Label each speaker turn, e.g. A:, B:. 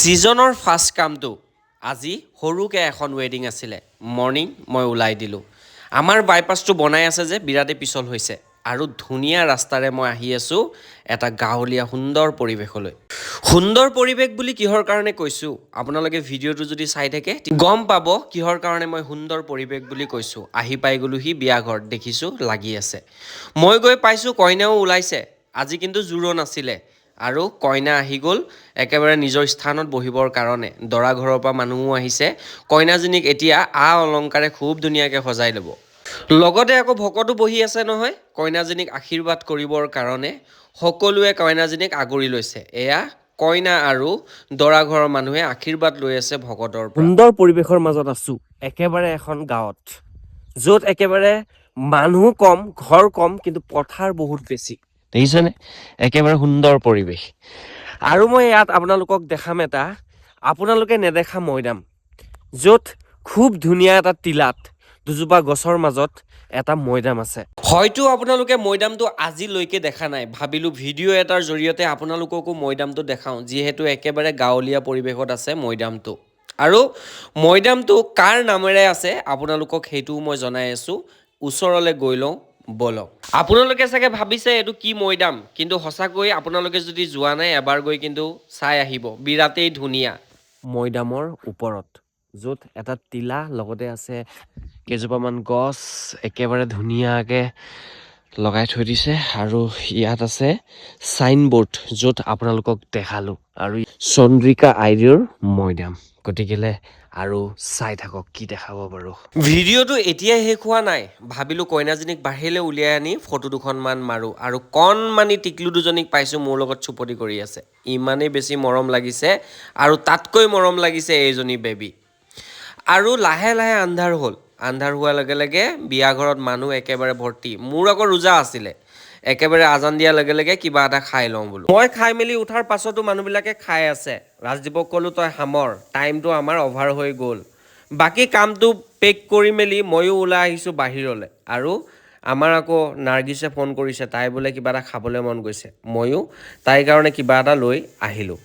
A: ছিজনৰ ফাৰ্ষ্ট কামটো আজি সৰুকৈ এখন ৱেডিং আছিলে মৰ্ণিং মই ওলাই দিলোঁ আমাৰ বাইপাছটো বনাই আছে যে বিৰাটেই পিছল হৈছে আৰু ধুনীয়া ৰাস্তাৰে মই আহি আছোঁ এটা গাঁৱলীয়া সুন্দৰ পৰিৱেশ বুলি কিহৰ কাৰণে কৈছোঁ আপোনালোকে ভিডিঅ'টো যদি চাই থাকে গম পাব কিহৰ কাৰণে মই সুন্দৰ পৰিৱেশ বুলি কৈছোঁ আহি পাই গ'লোহি বিয়া ঘৰত দেখিছোঁ লাগি আছে মই গৈ পাইছোঁ কইনাও ওলাইছে আজি কিন্তু জোৰোণ আছিলে আৰু কইনা আহি গ'ল একেবাৰে নিজৰ স্থানত বহিবৰ কাৰণে দৰা ঘৰৰ পৰা মানুহও আহিছে কইনাজনীক এতিয়া অলংকাৰে খুব ধুনীয়াকৈ সজাই ল'ব লগতে আকৌ ভকতো বহি আছে নহয় কইনাজনীক আশীৰ্বাদ কৰিবৰ কাৰণে সকলোৱে কইনাজনীক আগৰি লৈছে এয়া কইনা আৰু দৰা ঘৰৰ মানুহে আশীৰ্বাদ লৈ আছে ভকতৰ পৰা সুন্দৰ পৰিৱেশৰ মাজত আছো একেবাৰে এখন গাঁৱত য'ত একেবাৰে মানুহ কম ঘৰ কম কিন্তু পথাৰ বহুত বেছি দেখিছেনে একেবাৰে সুন্দৰ পৰিৱেশ আৰু মই ইয়াত আপোনালোকক দেখাম এটা আপোনালোকে নেদেখা মৈদাম য'ত খুব ধুনীয়া এটা টিলাত দুজোপা গছৰ মাজত এটা মৈদাম আছে হয়তো আপোনালোকে মৈদামটো আজিলৈকে দেখা নাই ভাবিলোঁ ভিডিঅ' এটাৰ জৰিয়তে আপোনালোককো মৈদামটো দেখাওঁ যিহেতু একেবাৰে গাঁৱলীয়া পৰিৱেশত আছে মৈদামটো আৰু মৈদামটো কাৰ নামেৰে আছে আপোনালোকক সেইটোও মই জনাই আছোঁ ওচৰলৈ গৈ লওঁ বলক আপোনালোকে চাগে ভাবিছে এইটো কি মৈদাম কিন্তু সঁচাকৈ আপোনালোকে যদি যোৱা নাই এবাৰ গৈ কিন্তু চাই আহিব বিৰাটেই ধুনীয়া মৈদামৰ ওপৰত য'ত এটা টিলা লগতে আছে কেইজোপামান গছ একেবাৰে ধুনীয়াকৈ লগাই থৈ দিছে আৰু ইয়াত আছে চাইনবোৰ্ড য'ত আপোনালোকক দেখালোঁ আৰু চন্দ্ৰিকা আইদেউৰ মৈদাম গতিকেলৈ আৰু চাই থাকক কি দেখাব বাৰু ভিডিঅ'টো এতিয়াই শেষ হোৱা নাই ভাবিলোঁ কইনাজনীক বাহিৰলৈ উলিয়াই আনি ফটো দুখনমান মাৰোঁ আৰু কণমানি টিকলু দুজনীক পাইছোঁ মোৰ লগত চুপতি কৰি আছে ইমানেই বেছি মৰম লাগিছে আৰু তাতকৈ মৰম লাগিছে এইজনী বেবী আৰু লাহে লাহে আন্ধাৰ হ'ল আন্ধাৰ হোৱাৰ লগে লগে বিয়া ঘৰত মানুহ একেবাৰে ভৰ্তি মোৰ আকৌ ৰোজা আছিলে একেবাৰে আজান দিয়াৰ লগে লগে কিবা এটা খাই লওঁ বোলো মই খাই মেলি উঠাৰ পাছতো মানুহবিলাকে খাই আছে ৰাজদীপক ক'লোঁ তই সামৰ টাইমটো আমাৰ অভাৰ হৈ গ'ল বাকী কামটো পেক কৰি মেলি ময়ো ওলাই আহিছোঁ বাহিৰলৈ আৰু আমাৰ আকৌ নাৰ্গিছে ফোন কৰিছে তাই বোলে কিবা এটা খাবলৈ মন গৈছে ময়ো তাইৰ কাৰণে কিবা এটা লৈ আহিলোঁ